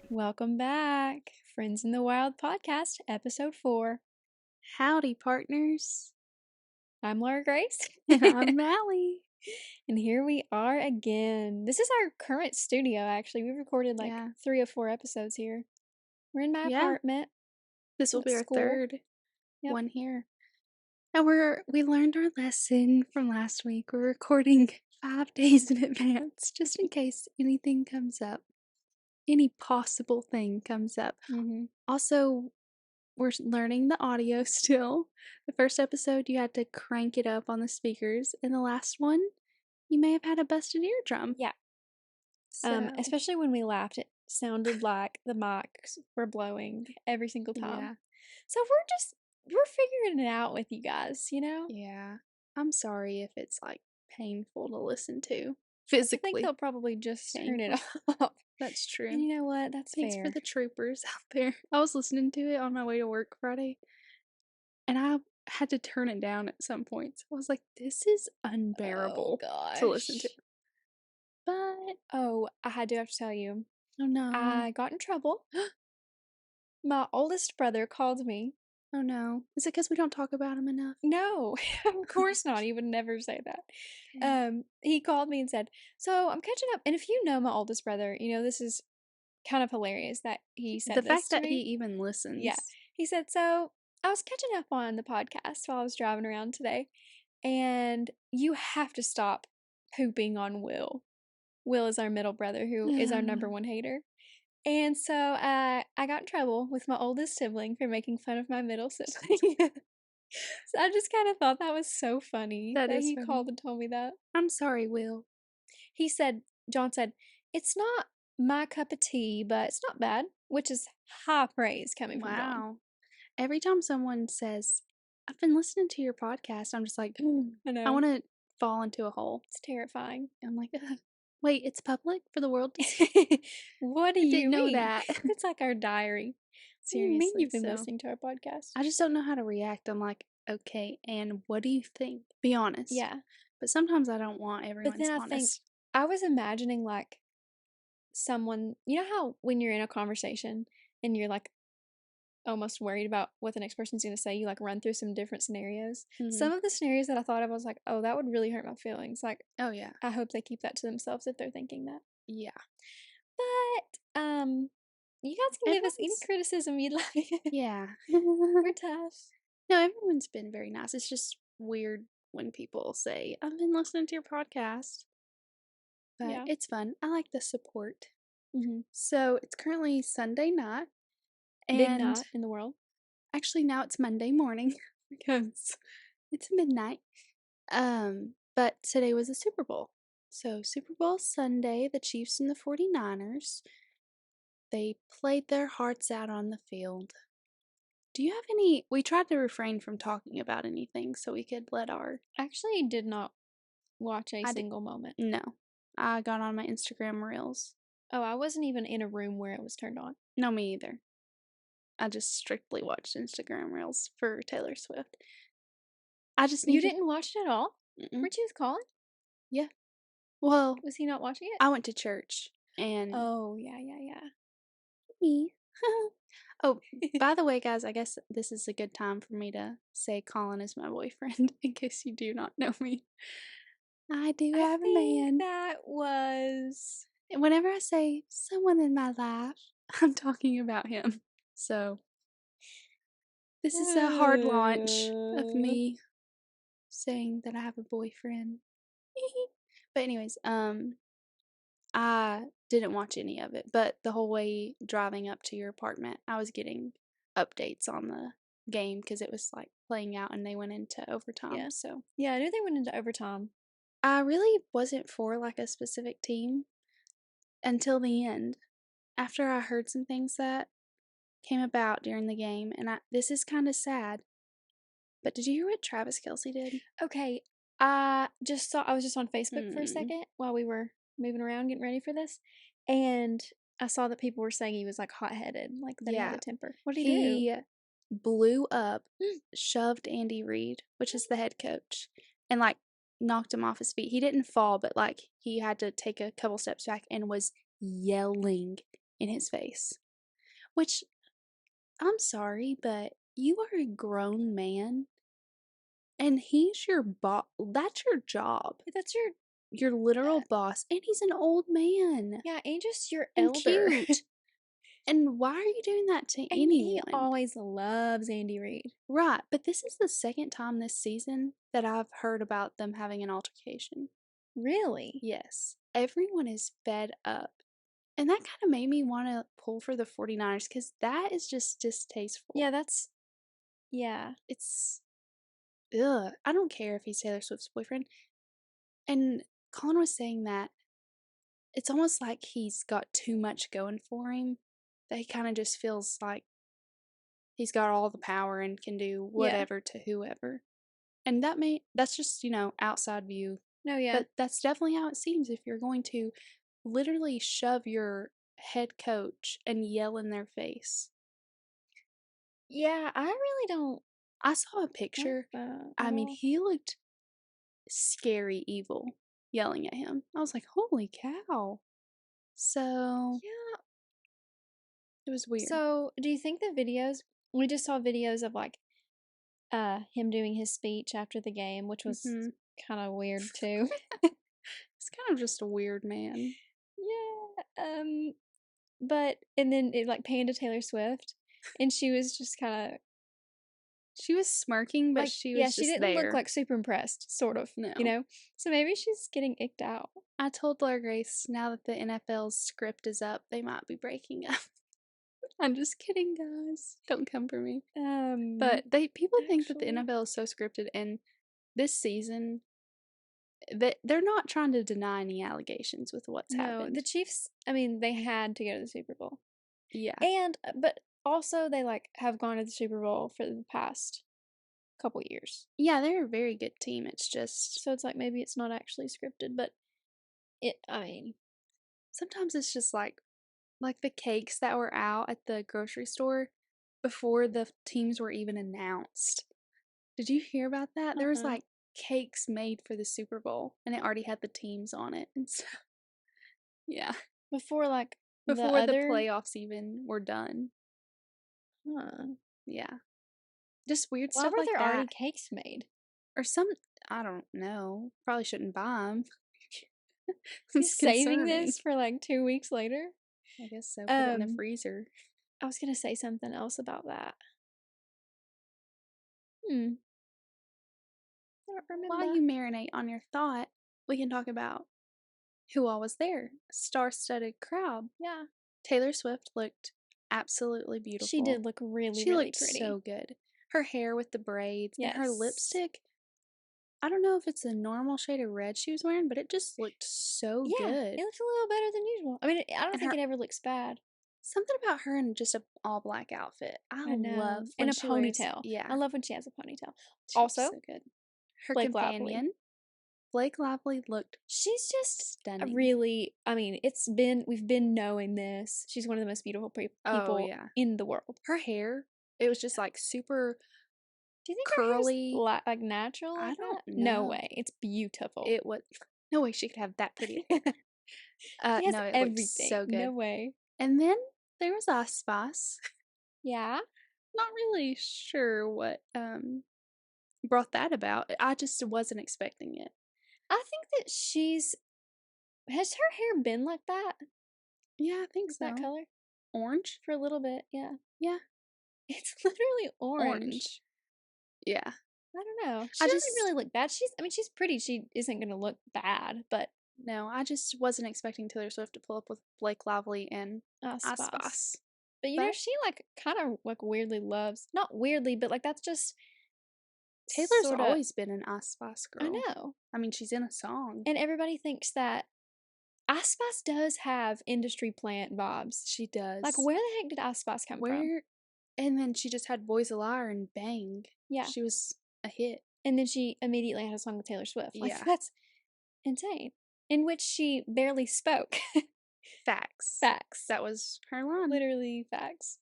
Welcome back, Friends in the Wild podcast, episode 4. Howdy, partners. I'm Laura Grace. And I'm Mallie. And here we are again. This is our current studio, actually. We've recorded like Yeah. 3 or 4 episodes here. We're in my Yeah. apartment. This will At be our school. third Yep. one here. And we learned our lesson from last week. We're recording 5 days in advance, just in case anything comes up. Any possible thing comes up. Mm-hmm. Also, we're learning the audio still. The first episode, you had to crank it up on the speakers. And the last one, you may have had a busted eardrum. Yeah. So, Especially when we laughed, it sounded like the mics were blowing every single time. yeah. So we're figuring it out with you guys, you know? Yeah. I'm sorry if it's like painful to listen to. I think Physically. they'll probably just turn it painful. off. That's true. And you know what? That's Thanks fair. for the troopers out there. I was listening to it on my way to work Friday, and I had to turn it down at some points. I was like, this is unbearable to listen to. But I have to tell you, oh no. I got in trouble. My oldest brother called me. Oh no. Is it because we don't talk about him enough? No, of course not. He would never say that. Okay. He called me and said, "So I'm catching up." And if you know my oldest brother, you know this is kind of hilarious that he said The this fact to that he me. even listens. Yeah, he said, "So I was catching up on the podcast while I was driving around today, and you have to stop pooping on Will. Will is our middle brother, who is our number one hater." And so I got in trouble with my oldest sibling for making fun of my middle sibling. So I just kind of thought that was so funny That that is he funny. called and told me that. I'm sorry, Will. He said, John said, "It's not my cup of tea, but it's not bad," which is high praise coming from John. Wow. Every time someone says, I've been listening to your podcast, I'm just like, I know. I want to fall into a hole. It's terrifying. I'm like, wait, it's public for the world to see? What do I you didn't know mean? that. It's like our diary. What do you mean Seriously, you've been so listening to our podcast? I just don't know how to react. I'm like, okay, and what do you think? Be honest. Yeah. But sometimes I don't want But everyone's then I think honest. I was imagining like someone, you know how when you're in a conversation and you're like almost worried about what the next person's going to say, you like run through some different scienarios. Some of the scenarios that I thought of, I was like, oh, that would really hurt my feelings. Like, Oh yeah. I hope they keep that to themselves if they're thinking that. Yeah. But, you guys can give us any Everyone's- criticism you'd like. Yeah. We're tough. No, everyone's been very nice. It's just weird when people say, I've been listening to your podcast. But Yeah. it's fun. I like the support. Mm-hmm. So it's currently Sunday night. Big And night in the world. actually now it's Monday morning because it's midnight. But today was the Super Bowl. So Super Bowl Sunday, the Chiefs and the 49ers, they played their hearts out on the field. Do you have any? We tried to refrain from talking about anything so we could let our. Actually, did not watch a single moment. No. I got on my Instagram reels. Oh, I wasn't even in a room where it was turned on. No, me either. I just strictly watched Instagram reels for Taylor Swift. I just You needed. didn't watch it at all? Mm-mm. Weren't you with Colin? Yeah. Well, Was he not watching it? I went to church and Oh, yeah. me. Oh, by the way, guys, I guess this is a good time for me to say Colin is my boyfriend in case you do not know me. I do I have a think man. that was. Whenever I say someone in my life, I'm talking about him. So, this is a hard launch of me saying that I have a boyfriend. But anyways, I didn't watch any of it, but the whole way driving up to your apartment, I was getting updates on the game because it was like playing out and they went into overtime. Yeah. So Yeah, I knew they went into overtime. I really wasn't for like a specific team until the end. After I heard some things that came about during the game, and this is kind of sad. But did you hear what Travis Kelce did? Okay, I was just on Facebook for a Hmm. second while we were moving around getting ready for this, and I saw that people were saying he was like hot-headed, like that he had Yeah. a temper. What did he do? Blew up, shoved Andy Reid, which is the head coach, and like knocked him off his feet. He didn't fall, but like he had to take a couple steps back and was yelling in his face. Which, I'm sorry, but you are a grown man and he's your boss. That's your job. That's your Your literal boss. And he's an old man. yeah, and just your And elder. cute. And why are you doing that to And he anyone? always loves Andy Reid. Right, but this is the second time this season that I've heard about them having an altercation. Really? Yes. Everyone is fed up. And that kind of made me want to pull for the 49ers because that is just distasteful. Yeah, that's yeah. It's ugh. I don't care if he's Taylor Swift's boyfriend. And Colin was saying that it's almost like he's got too much going for him. That he kind of just feels like he's got all the power and can do whatever to whoever. And that's just, outside view. No, yeah. But that's definitely how it seems if you're going to literally shove your head coach and yell in their face. Yeah, I really don't I saw a like picture. that I at mean, all. he looked scary evil yelling at him. I was like, holy cow. So Yeah. it was weird. So, do you think the videos we just saw videos of like him doing his speech after the game, which was Mhm. kind of weird too. He's kind of just a weird man. Yeah. But and then it like panned to Taylor Swift and she was just kind of She was smirking, but like she yeah, was she just didn't look there. like super impressed, sort of, you No. know? So maybe she's getting icked out. I told Blair Grace now that the NFL's script is up, they might be breaking up. I'm just kidding, guys. Don't come for me. But people think that the Actually, NFL is so scripted, and this season, they're not trying to deny any allegations with what's no, happened. the Chiefs, I mean, they had to go to the Super Bowl. Yeah. And but also they like have gone to the Super Bowl for the past couple years. Yeah, they're a very good team. It's just So it's like maybe it's not actually scripted, but I mean, sometimes it's just like the cakes that were out at the grocery store before the teams were even announced. Did you hear about that? There was like cakes made for the Super Bowl and it already had the teams on it and so yeah. before like Before the playoffs even were done. huh. Yeah. Just weird Why stuff were like there already that. cakes made? Or I don't know. Probably shouldn't buy them. He's It's saving concerning. this for like 2 weeks later. I guess so. Put it in the freezer. I was gonna say something else about that. Hmm. I don't While remember. you marinate on your thought, we can talk about who all was there. Star-studded crowd. Yeah. Taylor Swift looked absolutely beautiful. She did look really, She really looked pretty. so good. Her hair with the braids and her Yes. lipstick. I don't know if it's a normal shade of red she was wearing, but it just looked so Yeah, good. it looked a little better than usual. I mean, I don't And think her it ever looks bad. something about her in just a all black outfit. I I know. love And when a she wears ponytail. yeah. I love when she has a ponytail. She looks Also, so good. Her Blake Lively. companion, Blake Lively, looked She's just stunning. really, I mean, we've been knowing this. She's one of the most beautiful people in the world. Her hair, it was just like super Do you think curly. her hair's like natural like I don't that? know. No way. It's beautiful. It was no way she could have that pretty hair. She has No, it looked everything. so good. No way. And then there was Ice Spice. Yeah. Not really sure what brought that about. I just wasn't expecting it. I think that has her hair been like that? Yeah, I think so. That color? Orange? For a little bit, yeah. Yeah. It's literally orange. Orange. Yeah. I don't know. She doesn't really look bad. She's pretty. She isn't gonna look bad, but no, I just wasn't expecting Taylor Swift to pull up with Blake Lively and Ice Spice. Spice. But you know, she like kind of like weirdly loves, not weirdly, but like that's just Taylor's always been an Ice Spice girl. I know. I mean, she's in a song. And everybody thinks that Ice Spice does have industry plant vibes. She does. Like, where the heck did Ice Spice come from? And then she just had Boys a Liar and bang. Yeah. She was a hit. And then she immediately had a song with Taylor Swift. Like, yeah. That's insane. In which she barely spoke. Facts. That was her line. Literally facts.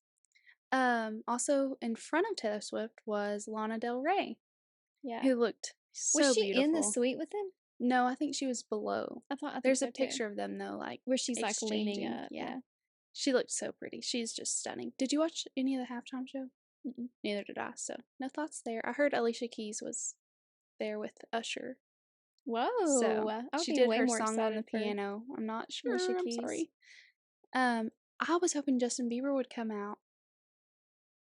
Also, in front of Taylor Swift was Lana Del Rey. Yeah. Who looked so beautiful. Was she beautiful. in the suite with him? No, I think she was below. I thought there's so a picture of them though, like where she's like leaning up. Yeah. She looked so pretty. She's just stunning. Did you watch any of the halftime show? Mm-mm. Neither did I, so no thoughts there. I heard Alicia Keys was there with Usher. So Whoa! I would she be did way her more song on the excited for piano. I'm not Alicia sure. I'm Keys. sorry. I was hoping Justin Bieber would come out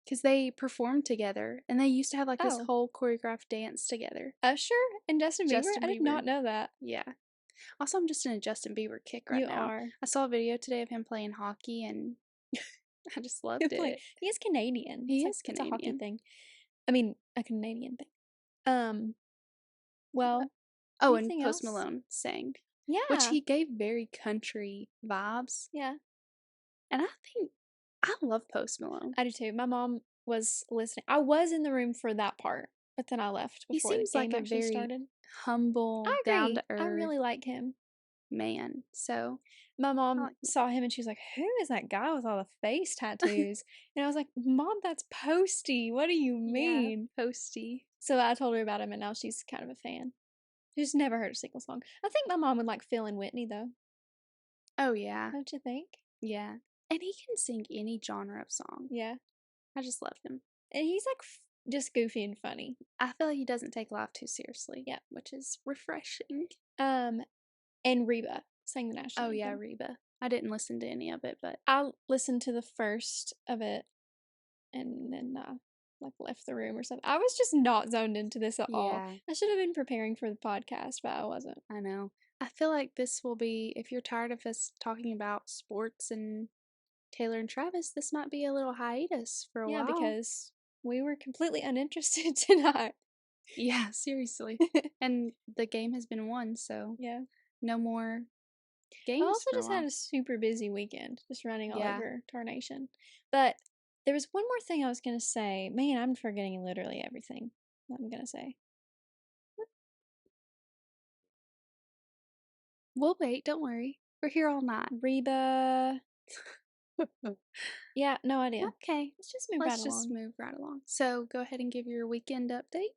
because they performed together and they used to have like this Oh, whole choreographed dance together. Usher and Justin Bieber? Justin I did Bieber. not know that. Yeah. Also, I'm just in a Justin Bieber kick right You now. are. I saw a video today of him playing hockey and I just loved Like, it. he is Canadian. He It's like is it's a hockey Canadian. thing. I mean, a Canadian thing. Um, well, Oh, and anything Post else? Malone sang, which Yeah. he gave very country vibes. Yeah. And I think I love Post Malone. I do too. My mom was listening. I was in the room for that part, but then I left He before the seems like game a actually very started. humble, I down agree. to I earth really like him. man. So My I mom like saw him and she was like, "Who is that guy with all the face him. tattoos?" And I was like, "Mom, that's Posty. What do you Yeah, mean?" Posty. So I told her about him and now she's kind of a fan. She's never heard a single song. I think my mom would like Phil and Whitney though. Oh yeah, Don't you think? yeah. And he can sing any genre of song. Yeah. I just love him. And he's like just goofy and funny. I feel like he doesn't take life too seriously. Yeah. Which is refreshing. Um, and Reba sang the national Oh yeah, anthem. Reba. I didn't listen to any of it, but I listened to the first of it and then like left the room or something. I was just not zoned into this at all. yeah, I should have been preparing for the podcast, but I wasn't. I know. I feel like this will be, if you're tired of us talking about sports and Taylor and Travis, this might be a little hiatus for a Yeah, while. because we were completely uninterested tonight. Yeah, seriously. And the game has been won, so Yeah. no more I games also for a just had while. a super busy weekend, just running all Yeah. over Tarnation. But there was one more thing I was gonna say. Man, I'm forgetting literally everything that I'm gonna say. We'll wait, don't worry. We're here all night. Reba. Yeah, no idea. Okay. Let's just move right Let's just along. move right along. So go ahead and give your weekend update.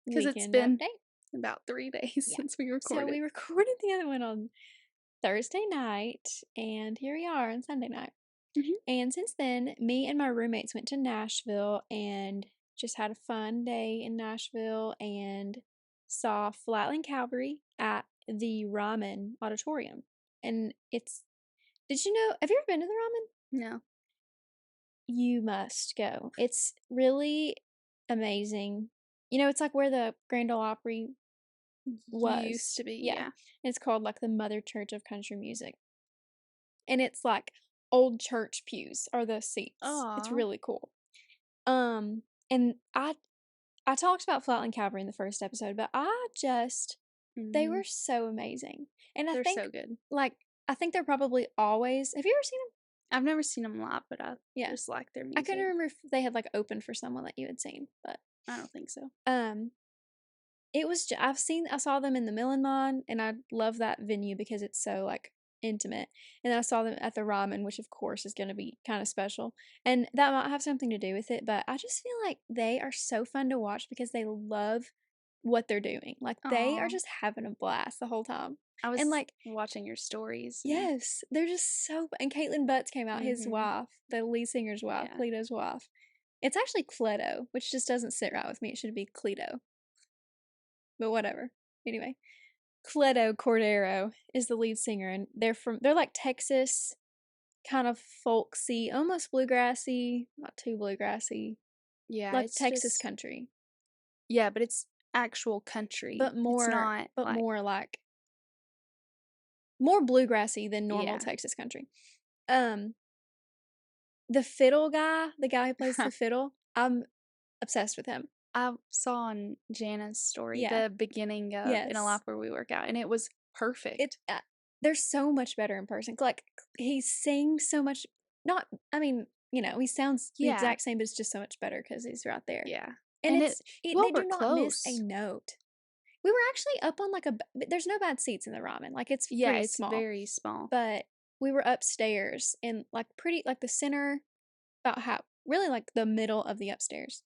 Because it's Weekend been update. about 3 days Yeah. since we So recorded. we recorded the other one on Thursday night, and here we are on Sunday night. Mhm. And since then, me and my roommates went to Nashville and just had a fun day in Nashville and saw Flatland Cavalry at the Ramen Auditorium. And did you know, have you ever been to the Ramen? No. You must go. It's really amazing. You know, it's like where the Grand Ole Opry Used was. to be, Yeah. yeah. It's called like the Mother Church of Country Music. And it's like old church pews are the seats. It's Aw. really cool. And I talked about Flatland Cavalry in the first episode, but they Mhm. were so amazing. And I They're think so good. like I think they're probably always. Have you ever seen them? I've never seen them live, but I Yeah. just like their I couldn't music. remember if they had like opened for someone that you had seen, but I don't think so. um I saw them in the Millenmon and I love that venue because it's so like intimate. And then I saw them at the Ramen, which of course is going to be kind of special. And that might have something to do with it, but I just feel like they are so fun to watch because they love what they're doing. Like they are Aw. just having a blast the whole time. I And was like watching your stories. yes, they're just so and Caitlin Butts came out, his Mhm. wife, the lead singer's wife, Yeah. Cleto's wife. It's actually Cleto, which just doesn't sit right with me. It should be Cleto. But whatever. Anyway, Cleto Cordero is the lead singer, and they're like Texas, kind of folksy, almost bluegrassy, not too bluegrassy, Yeah, like it's Texas just country, yeah, but it's actual country. but It's more, not but like more like more bluegrassy than normal yeah. Texas country. Um, the fiddle guy, the guy who plays the fiddle, I'm obsessed with him. I saw on Jana's story Yeah, the beginning of In a yes, Life Where We Work Out, and it was it. perfect. They're so much better in person. Like he sings so much. Not, I mean, he sounds the Yeah, exact same, but it's just so much better because he's right there. yeah. And And it you all they were do not miss a close. note. We were actually up on like there's no bad seats in the ramen. Like it's Yeah, pretty it's small, very small. but we were upstairs in like like the center, about really like the middle of the upstairs.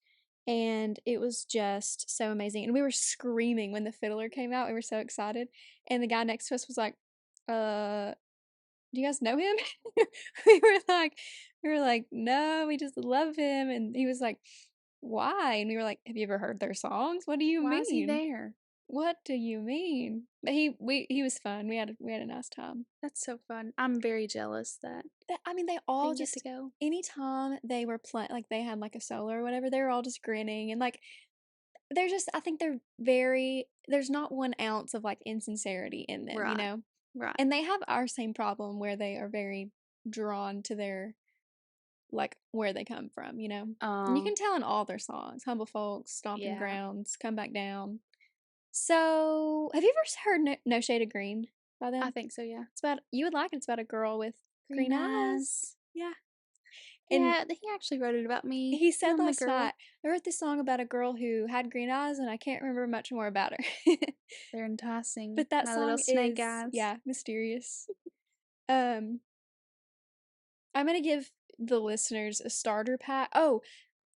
And it was just so amazing. And we were screaming when the fiddler came out. We were so excited. And the guy next to us was like, uh, do you guys know him? We were like, no, we just love him. And he was like, why? And we were like, have you ever heard their songs? What do you Why is he mean? there? What do you mean? But he was fun. We had a nice time. That's so fun. I'm very jealous that I mean, they I all didn't get to just go. anytime they were playing, like they had like a solo or whatever, they were all just grinning and like they're just. I think they're very. There's not 1 ounce of like insincerity in them, you Right. know. Right. And they have our same problem where they are very drawn to their like where they come from, you know. And you can tell in all their songs, Humble Folks, Stomping Yeah. Grounds, Come Back Down. So, have you ever heard No Shade of Green by I them? think so, yeah. It's about you would like it. It's about a girl with Green green eyes. eyes. Yeah. And Yeah, he actually wrote it about me. he said I'm the last girl. night, I wrote this song about a girl who had green eyes and I can't remember much more about her. They're enticing. But that My little song snake is, eyes. yeah, mysterious. Um, I'm gonna give the listeners a starter pack. Oh,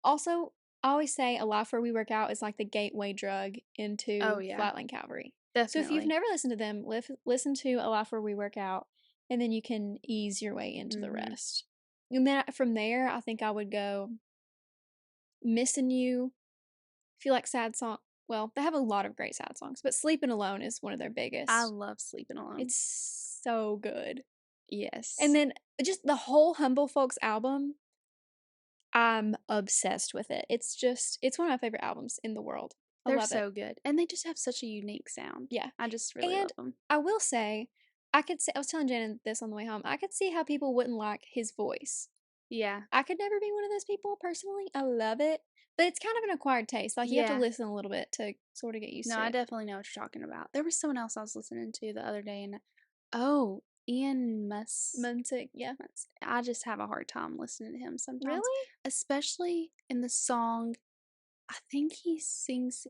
also, I always say a Life Where We Work Out is like the gateway drug Oh, into yeah. Flatland Cavalry. So if you've Definitely. never listened to them, listen to A Life Where We Work Out, and then you can ease your way into the Mm-hmm. rest. And then from there, I think I would go Missing You. If you like sad song, well, they have a lot of great sad songs, but Sleeping Alone is one of their I biggest. love sleeping alone. It's so good. And Yes. then just the whole Humble Folks album, I'm obsessed with it. It's one of my favorite albums in the world. I They're love it. so good. And they just have such a unique sound. Yeah. I just really And love them. I will say, I was telling Jen this on the way home. I could see how people wouldn't like his voice. Yeah. I could never be one of those people personally. I love it, but it's kind of an acquired taste. Like you have to Yeah. listen a little bit to sort of get used No, to I it. definitely know what you're talking about. There was someone else I was listening to the other day, and oh, Ian Muntic, yeah. I just have a hard time listening to him sometimes, Really? especially in the song. I think he sings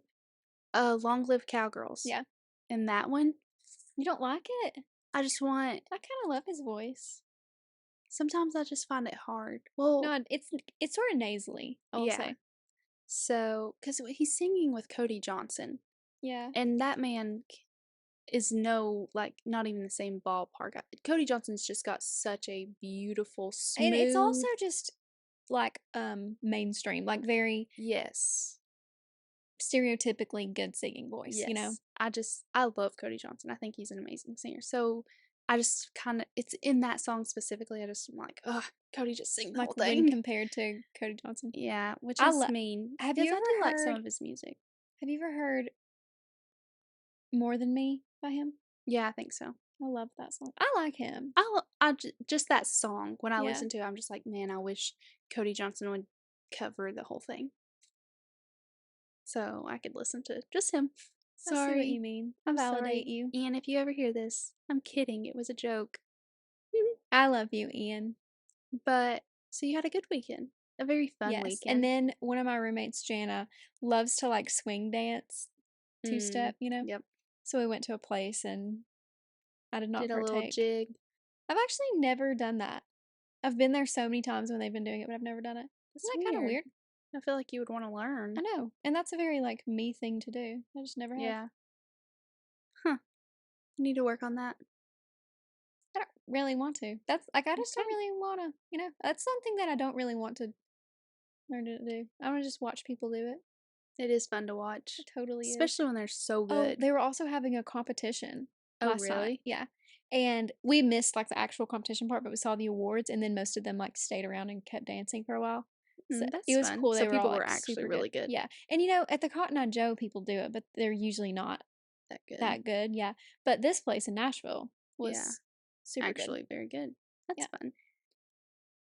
"Long Live Cowgirls." Yeah. In that one, You don't like it? I just want. I kind of love his voice. Sometimes I just find it hard. No, Well, it's sort of nasally, I will yeah. say. So, because he's singing with Cody Johnson, Yeah. and that man is no like not even the same ballpark. Cody Johnson's just got such a beautiful, And it's also smooth. just like mainstream, like very Yes. stereotypically good singing voice, you know? Yes. I love Cody Johnson. I think he's an amazing singer. So I just kind of it's in that song specifically. I just am like, ugh, Cody, just sing the Like whole when thing. compared to Cody Johnson. Yeah, which I is love mean Have because you I do ever like some heard of his music. have you ever heard More Than Me by him? Yeah, I think so. I love that song. I like him. Just that song when I Yeah. listen to it, I'm just like, man, I wish Cody Johnson would cover the whole thing so I could listen to just him. I see what Sorry. you mean. I I'm validate sorry. you. Ian, if you ever hear this, I'm kidding. It was a joke. I love you, Ian. But so you had a good weekend, a very fun Yes. And weekend. then one of my roommates, Jana, loves to like swing dance, two Mm, step, you know? yep. So we went to a place and I did not Did a little partake. jig. I've actually never done that. I've been there so many times when they've been doing it, but I've never done it. That's Isn't that kind of weird. weird? I feel like you would want to I learn. know. And that's a very like me thing to do. I just never have. Yeah. Huh. You need to work on that. I don't really want to. That's like I just don't Okay. really want to, that's something that I don't really want to learn to do. I want to just watch people do it. It is fun to watch, It totally is. especially when they're so Oh, good. they were also having a competition Oh, last night. really? Yeah. And we missed like the actual competition part, but we saw the awards and then most of them like stayed around and kept dancing for a while. So That's it was fun. cool. So They were all people were like actually super good. really good. Yeah. And at the Cotton Eye Joe people do it, but they're usually not That good. that good. Yeah. But this place in Nashville Yeah. was super good. Actually, very good. That's Yeah. fun.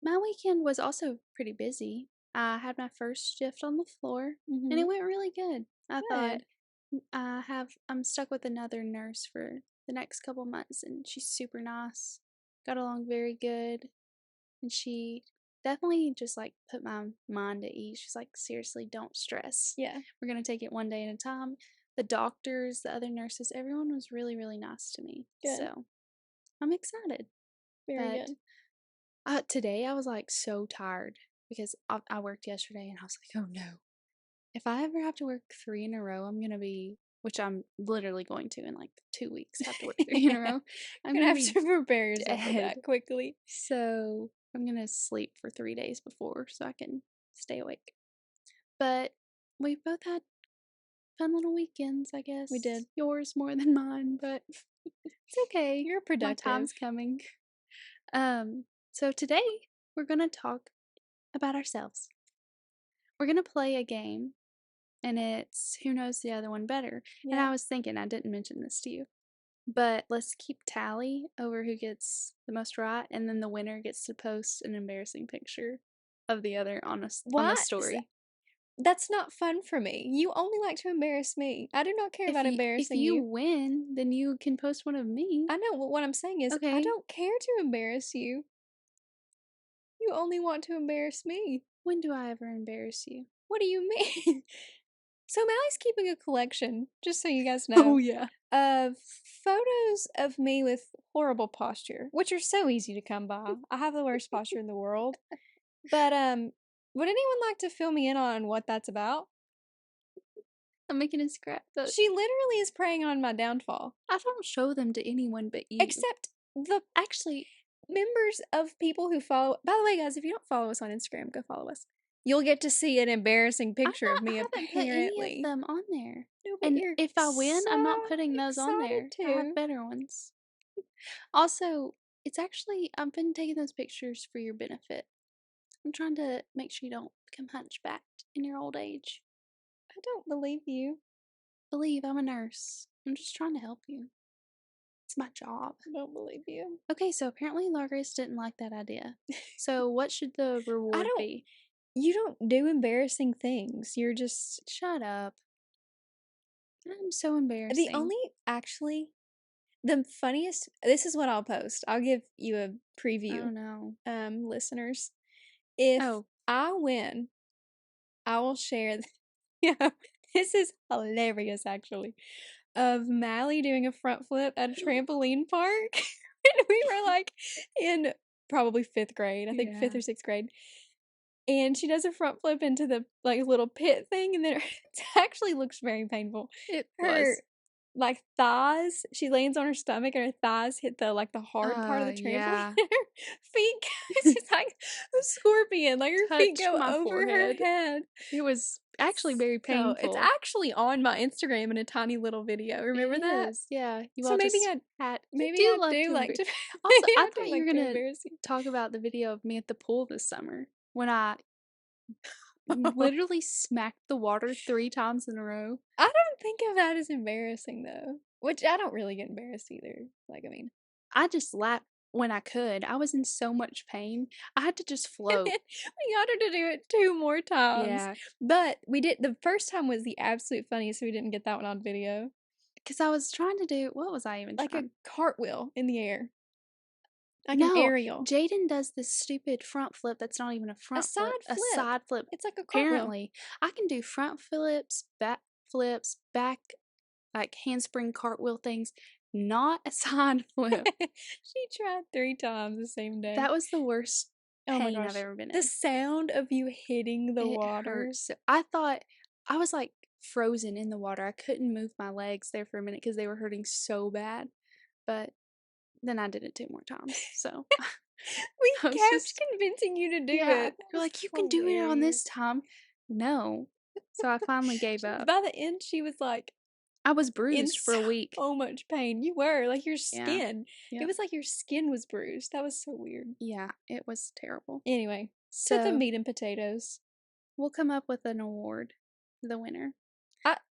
My weekend was also pretty busy. I had my first shift on the floor, and Mm-hmm. it went really good. I thought Good. I'm stuck with another nurse for the next couple months, and she's super nice. Got along very good, and she definitely just like put my mind at ease. She's like, seriously, don't stress. Yeah. We're gonna take it one day at a time. The doctors, the other nurses, everyone was really, really nice to me. Good. So I'm excited. Very But good. today I was like so tired because I worked yesterday and I was like, oh no. If I ever have to work 3 in a row, I'm gonna be which I'm literally going to in like 2 weeks after work 3 in a row. I'm You're gonna gonna have be to prepare yourself for dead. that quickly. So I'm gonna sleep for 3 days before so I can stay awake. But we've both had fun little weekends, I guess. We did. Yours more than mine, but it's okay. You're My productive. time's coming. So today we're gonna talk about ourselves. We're gonna play a game, and it's who knows the other one better. And I Yeah. was thinking, I didn't mention this to you, but let's keep tally over who gets the most right, and then the winner gets to post an embarrassing picture of the other on the What? story. That's not fun for me. You only like to embarrass me. I do not care about If embarrassing you you. win, then you can post one of me. I know, what I'm saying is, I Okay. don't care to embarrass you. You only want to embarrass me. When do I ever embarrass you? What do you mean? So Mally's keeping a collection, just so you guys Oh know, yeah. of photos of me with horrible posture, which are so easy to come by. I have the worst posture in the world. But would anyone like to fill me in on what that's about? I'm making a scrapbook. She literally is preying on my downfall. I don't show them to anyone but you. Except the Actually, members of people who follow. By the way, guys, if you don't follow us on Instagram, go follow us. You'll get to see an embarrassing picture of me, I haven't put any of apparently. them on there. No, but And you're if I win, I'm not so putting those on there. excited I have to. better ones. Also, it's actually, I've been taking those pictures for your benefit. I'm trying to make sure you don't become hunchbacked in your old age. I don't believe you. Believe I'm a nurse. I'm just trying to help you. It's my job. I don't believe you. Okay, so apparently Largrace didn't like that idea. So what should the reward don't- be? You don't do embarrassing things. You're just. Shut up. I'm so The embarrassing. only. Actually. The funniest. This is what I'll post. I'll give you a Oh preview, no. listeners. If Oh. I win, I will share. Yeah, this is hilarious, actually. Of Mallie doing a front flip at a trampoline park. And we were like in probably 5th grade, I think 5th Yeah. or 6th grade. And she does a front flip into the like little pit thing, and then it actually looks very painful. It Her was. like thighs, she lands on her stomach and her thighs hit the like the hard part of the trampoline. Yeah. And her feet it's just like a scorpion, like her feet Touched go my over her forehead. head. It was actually very So it's painful. actually on my Instagram in a tiny little video. Remember that? Yeah. You So all maybe just I had. maybe You I do love do to like to Also, maybe I I do thought you like were to gonna embarrass you. talk about the video of me at the pool this summer when I literally smacked the water 3 times in a row. I don't think of that as embarrassing though. Which I don't really get embarrassed either. Like I mean, I just laughed when I could. I was in so much pain. I had to just float. we got her to do it 2 more times. Yeah. But we did the first time was the absolute funniest, so we didn't get that one on video. Because I was trying to do, what was I even Like trying? a cartwheel in the air. Like an No, aerial. Jaden does this stupid front flip that's not even a front flip. side A flip. side flip. It's like a cartwheel. Apparently, I can do front flips, back flips, back like handspring cartwheel things, not a side flip. She tried 3 times the same day. That was the worst Oh my pain I've gosh. ever been in. The sound of you hitting the It water. hurts. I thought I was like frozen in the water. I couldn't move my legs there for a minute because they were hurting so bad. But then I did it 2 more times. So We I was kept just convincing you to do yeah. it. You're like, you can do it on this time. No. So I finally gave up. By the end, she was like I was in bruised for a week. so much pain. You were like your Yeah. skin. Yep. It was like your skin was bruised. That was so weird. Yeah, it was terrible. Anyway, to the So meat and potatoes. we'll come up with an award for the winner.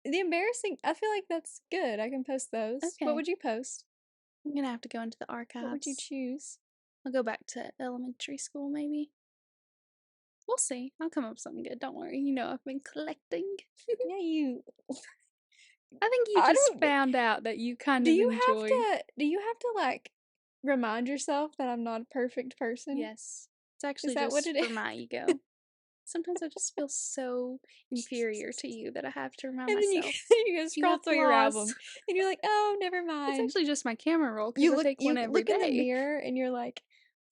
The embarrassing. I feel like that's good. I can post those. Okay. What would you post? I'm gonna have to go into the archives. What would you choose? I'll go back to elementary school maybe. We'll see. I'll come up with something good. Don't worry. You know I've been collecting. Yeah, you. I think you I just don't- found out that you kind Do of you enjoy. do you have to like remind yourself that I'm not a perfect person? Yes. It's actually that just what it for is? my ego. Sometimes I just feel so inferior to you that I have to remind And then myself. you go scroll have through your flaws. album and you're like, oh, never It's mind. actually just my camera roll because You I look take one every look in the day. mirror and you're like,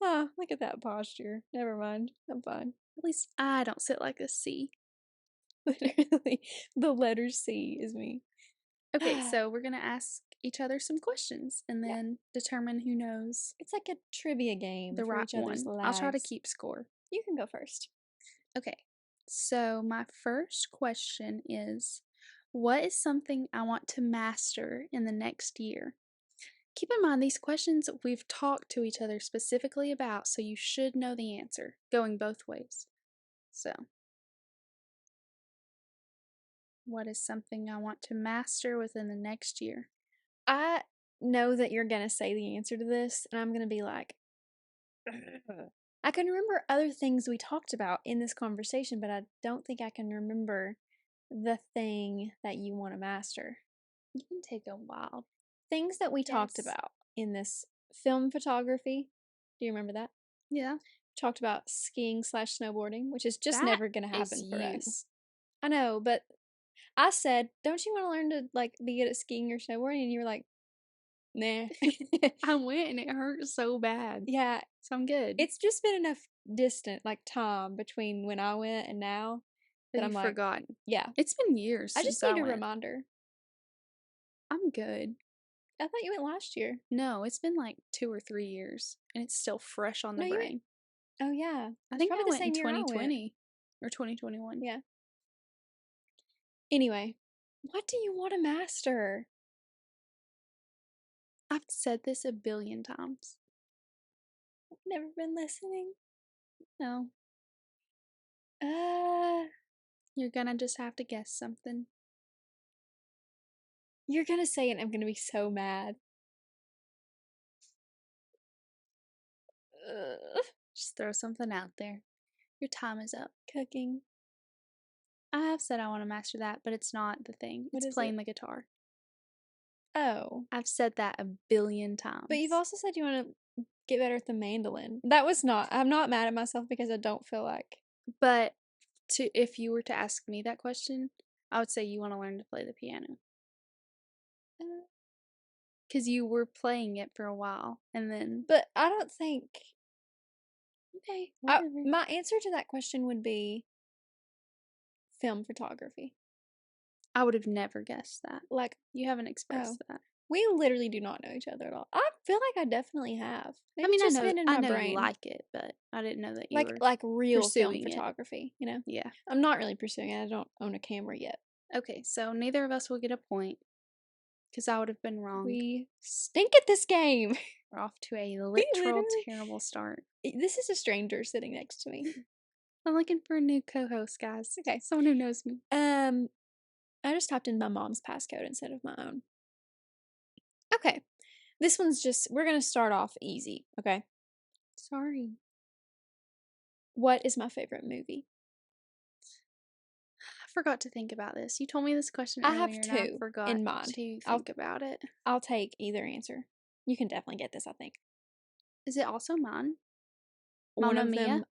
oh, look at that posture. Never mind. I'm fine. At least I don't sit like a C. Literally, the letter C is me. Okay, so we're gonna ask each other some questions and Yep. then determine who knows It's like a trivia game the for right each other's one. I'll try to lives. keep score. You can go first. Okay, so my first question is, what is something I want to master in the next year? Keep in mind, these questions we've talked to each other specifically about, so you should know the answer, going both ways. So, what is something I want to master within the next year? I know that you're going to say the answer to this, and I'm going to be like, I can remember other things we talked about in this conversation, but I don't think I can remember the thing that you want to master. You can take a wild Things that we talked guess. about in this film photography. Do you remember that? Yeah, Talked about skiing slash snowboarding, which is just that never going to is happen for you. us. I know, but I said, don't you want to learn to like be good at skiing or snowboarding? And you were like, nah. I went and it hurt so bad. Yeah, So I'm good. it's just been enough distant like time between when I went and now That that I'm you've like, forgotten. yeah, It's been years I just since I need a went. reminder. I'm good. I thought you went last year. No, it's been like 2 or 3 years and it's still fresh on the No, you went. brain. Oh yeah, I it's think probably I the went in same year I went. 2020 or 2021. Yeah. Anyway, what do you want to master? I've said this a billion times. I've never been listening. No, Uh, you're gonna just have to guess something. you're gonna say it. I'm gonna be so mad. Ugh. Just throw something out there. Your time is up. Cooking. I have said I want to master that, but it's not the thing. What It's is playing it? the guitar. Oh, I've said that a billion but you've times. also said you want to get better at the mandolin. That was not. I'm not mad at myself because I don't feel like. But if you were to ask me that question, I would say you want to learn to play the piano. Uh, Because you were playing it for a while, and then, but I don't think. okay, whatever. My answer to that question would be film photography. I would have never guessed that. Like, You haven't expressed oh, that. we literally do not know each other at all. I feel like I definitely have. Maybe I mean, it's I just know, been in I my know you brain. like it, but I didn't know that you were Like real film pursuing it. photography, you know? Yeah. I'm not really pursuing it. I don't own a camera yet. Okay, so neither of us will get a point because I would have been wrong. We stink at this game. We're off to a We literal literally. terrible start. This is a stranger sitting next to me. I'm looking for a new co-host, guys. Okay. Someone who knows me. I just typed in my mom's passcode instead of my own. Okay. This one's just, we're going to start off easy, okay? Sorry. What is my favorite movie? I forgot to think about this. You told me this question I earlier have and I two forgot in mind. to think about it. I'll take either answer. You can definitely get this, I think. Is it also mine? One Mamma of Mia? them,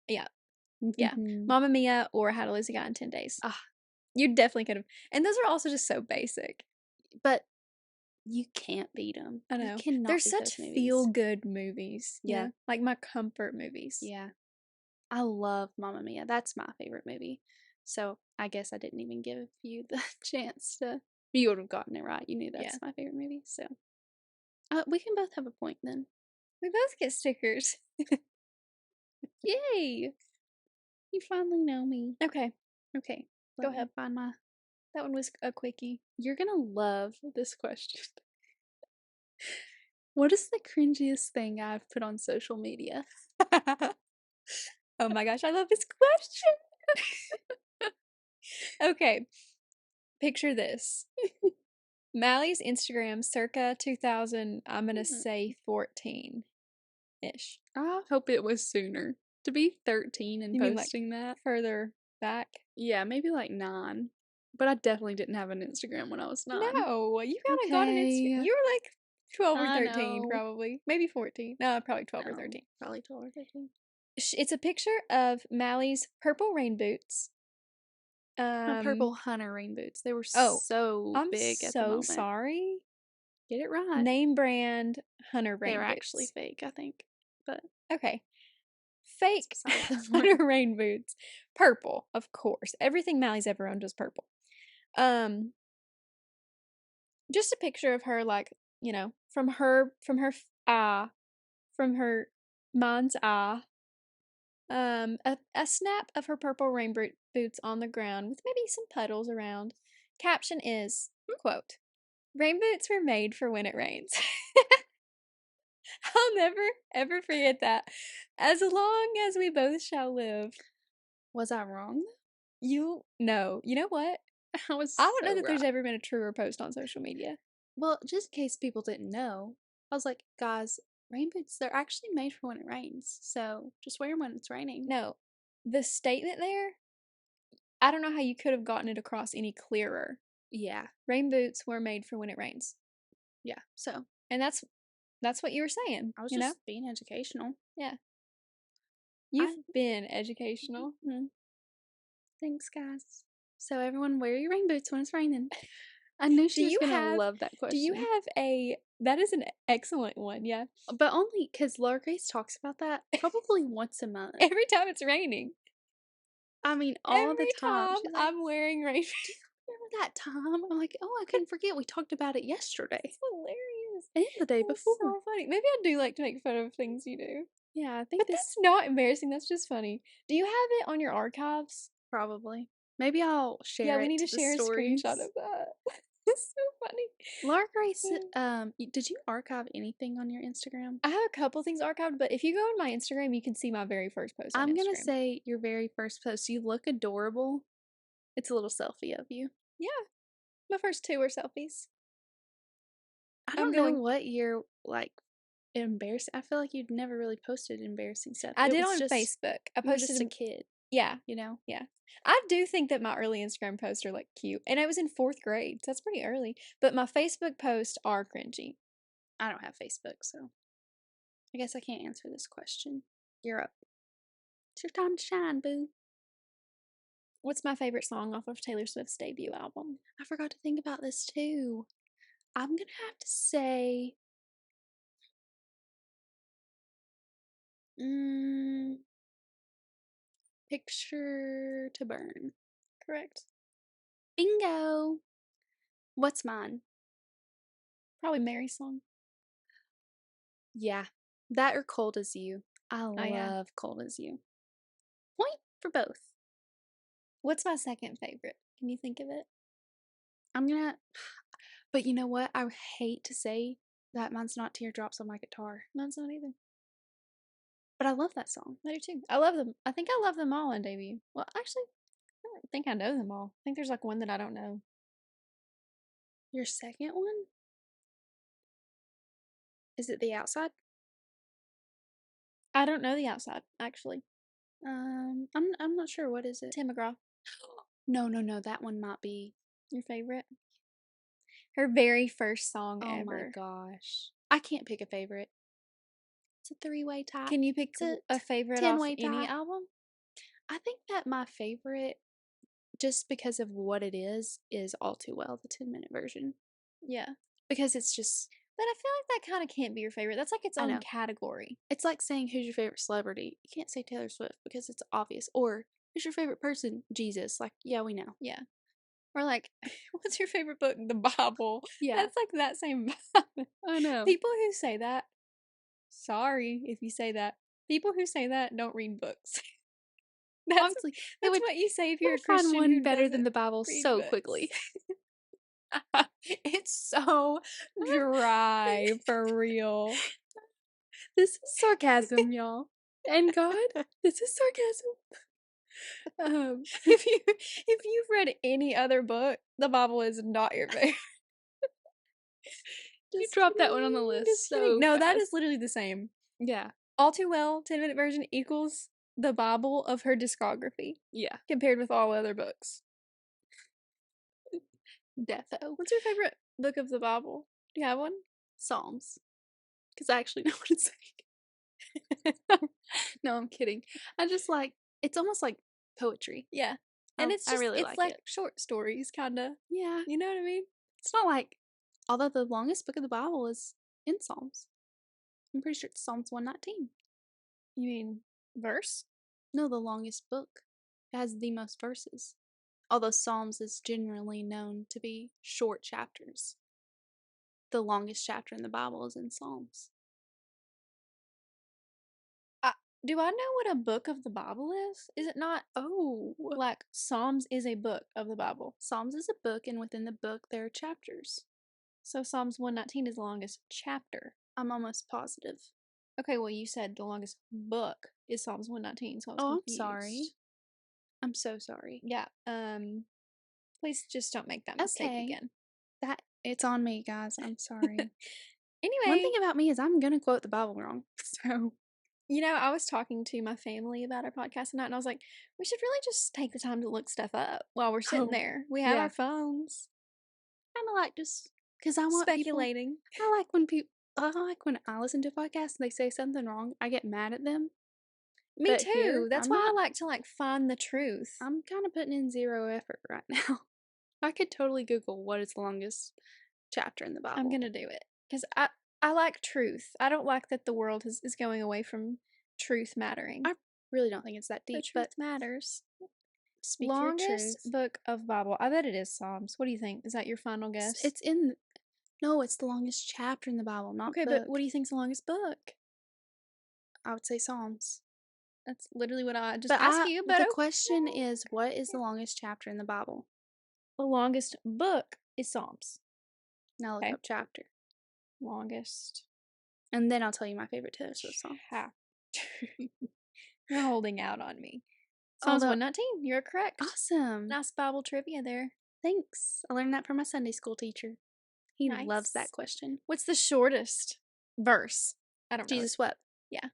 yeah. Mamma Mia or How to Lose a Guy in 10 Days. Ah, You definitely could have. And those are also just so basic. but you can't beat them. I know. You cannot They're beat such those movies. feel-good movies. You Yeah. know? Like my comfort movies. Yeah. I love Mamma Mia. That's my favorite movie. So I guess I didn't even give you the chance to. You would have gotten it right. You knew that's my favorite movie. So we can both have a point then. We both get stickers. Yay! You finally know me. Okay. Okay. Go Let me ahead. find my. That one was a quickie. You're gonna love this question. What is the cringiest thing I've put on social media? Oh my gosh, I love this question. Okay. Picture this. Mallie's Instagram circa 2000, I'm going to say 14-ish. I hope it was sooner. To be 13 and You mean like posting that? further back? Yeah, maybe like 9. But I definitely didn't have an Instagram when I was 9. No, you kind of got an Instagram. Okay. You were like 12 or I 13 know. Probably. Maybe 14. No, probably 12 or No, 13. probably 12 or 13. It's a picture of Mallie's purple rain boots. My purple hunter rain boots. They were Oh, so I'm big at the so moment. sorry. Get it right. Name brand hunter rain They're boots. actually fake, I think. But okay. Fake beside the point. hunter rain boots. Purple, of course. Everything Mallie's ever owned was purple. just a picture of her, like, eye, from her mind's eye. A snap of her purple rain boots on the ground with maybe some puddles around. Caption is, quote, "Rain boots were made for when it rains." I'll never, ever forget that. As long as we both shall live. Was I wrong? You know what? I was I don't know so that there's wrong. ever been a truer post on social media. Well, just in case people didn't know, I was like, guys, rain boots, they're actually made for when it rains. So just wear them when it's raining. No, the statement there, I don't know how you could have gotten it across any clearer. Yeah. Rain boots were made for when it rains. Yeah. So And that's what you were saying, I was you know? just being educational. Yeah. I You've been educational. Mhm. Thanks, guys. So everyone wear your rain boots when it's raining. I knew Do she was you gonna have love that do you question. have a that is an excellent one, yeah. But only because Laura Grace talks about that probably once a month. Every time it's raining. I mean, all the Every time. time She's like, I'm wearing rain. remember that time? I'm like, oh, I couldn't forget. We talked about it yesterday It's hilarious. and the day That's before. so funny. Maybe I do like to make fun of things you do. Yeah, I think But this that's not embarrassing, that's just funny. Do you have it on your archives? probably. Maybe I'll Yeah, share we it need to to the share a screenshot stories. of that. It's so funny. Laura Grace, did you archive anything on your Instagram? I have a couple things archived, but if you go on my Instagram, you can see my very first post on I'm gonna Instagram. say your very first post. You look adorable. It's a little selfie of you. Yeah, my first two were selfies. I I'm don't know going. what you're like embarrassing. I feel like you'd never really posted embarrassing stuff. I It did was on just Facebook. I you were just posted. a kid, Yeah, you know. yeah. I do think that my early Instagram posts are like cute, and I was in fourth grade, so that's pretty early. But my Facebook posts are cringy. I don't have Facebook, so I guess I can't answer this question. You're up. It's your time to shine, boo. What's my favorite song off of Taylor Swift's debut album? I forgot to think about this too. I'm gonna have to say, mm, Picture to Burn. Correct. Bingo. What's mine? Probably Mary's song. Yeah, that or Cold as You. I Oh yeah. love Cold as You. Point for both. What's my second favorite? Can you think of it? I'm gonna, but you know what? I hate to say that mine's not Teardrops on My Guitar, Mine's not either. but I love that song. I do too. I love them. I think I love them all on debut. Well, actually, I don't think I know them all. I think there's like one that I don't know. Your second one? Is it The Outside? I don't know the outside, actually. I'm not sure. What is it? Tim McGraw, No. That one might be. your favorite? Her very first song Oh my ever. gosh. I can't pick a favorite. It's a three-way tie. Can you pick It's a a favorite off 10-way any tie. album? I think that my favorite, just because of what it is All Too Well, the 10-minute version. Yeah. Because it's just, But I feel like that kind of can't be your favorite. That's like its I own know. category. It's like saying who's your favorite celebrity. You can't say Taylor Swift because it's obvious. Or who's your favorite person? Jesus. Like, yeah, we know. Yeah. Or like, what's your favorite book? The Bible. Yeah, That's like that same vibe. I know. People who say that, sorry if you say that. People who say that don't read books. That's Honestly, they that's would, what you say if they you're a would find Christian one who better than doesn't the Bible read so books. quickly. It's so dry for real. This is sarcasm, y'all. And God, this is sarcasm. If you've read any other book, the Bible is not your favorite. You Just dropped that one on the kidding, list just kidding. so No, that is fast. literally the same. Yeah, All Too Well, 10-minute version equals the Bible of her discography yeah, compared with all other books. defo. What's your favorite book of the Bible? Do you have one? Psalms. Because I actually know what it's saying. No, I'm kidding. I just like, it's almost like poetry. Yeah. And it's I just, really it's like like it. short stories, kind of. Yeah, You know what I mean? it's not like, although the longest book of the Bible is in Psalms. I'm pretty sure it's Psalms 119. You mean verse? No, the longest book. It has the most verses. Although Psalms is generally known to be short chapters. the longest chapter in the Bible is in Psalms. Do I know what a book of the Bible is? Is it not Oh. like Psalms is a book of the Bible? Psalms is a book, and within the book there are chapters. So Psalms 119 is the longest chapter. I'm almost positive. Okay, well, you said the longest book is Psalms 119, so I was Oh, confused. I'm sorry. I'm so sorry. Yeah, please just don't make that mistake Okay. again. It's on me, guys. I'm sorry. One Anyway, thing about me is I'm gonna quote the Bible wrong. So, I was talking to my family about our podcast tonight, and I was like, we should really just take the time to look stuff up while we're sitting Oh, there. We have yeah. our phones. kind of like just because I want people. Speculating. I like when I listen to a podcast and they say something wrong. I get mad at them. Me But too. here, That's I'm why I not. like to find the truth. I'm kind of putting in zero effort right now. I could totally Google what is the longest chapter in the Bible. I'm gonna do it because I like truth. I don't like that the world is going away from truth mattering. I really don't think it's that The deep, truth but matters. speak Longest your truth. book of Bible. I bet it is Psalms. What do you think? Is that your final guess? It's in. No, it's the longest chapter in the Bible, not okay, book. but what do you think's the longest book? I would say Psalms. That's literally what I just But asked you. But the question is, what is the longest chapter in the Bible? the longest book is Psalms. Now look up chapter. Longest. And then I'll tell you my favorite Taylor Swift song. You're holding out on me. Psalms 119. You're correct. Awesome. Nice Bible trivia there. Thanks. I learned that from my Sunday school teacher. He loves that question. What's the shortest verse? I don't know. Jesus wept. Yeah.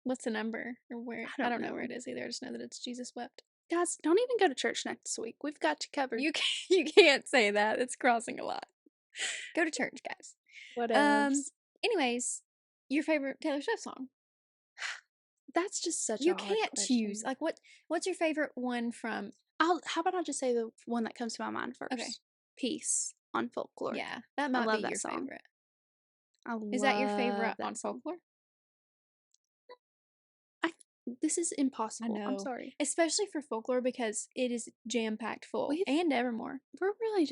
What's the number or where? I don't know where it is either. I just know that it's Jesus wept. Guys, don't even go to church next week. We've got you covered. You can't say that. It's crossing a lot. Go to church, guys. What else? Anyways, your favorite Taylor Swift song? That's just such you a hard can't question. choose. Like what's your favorite one from? How about I just say the one that comes to my mind first? Okay. Peace on Folklore. Yeah, that might be your favorite. Is that your favorite on Folklore? This is impossible. I know. I'm sorry. Especially for Folklore because it is jam-packed full. And Evermore. We're really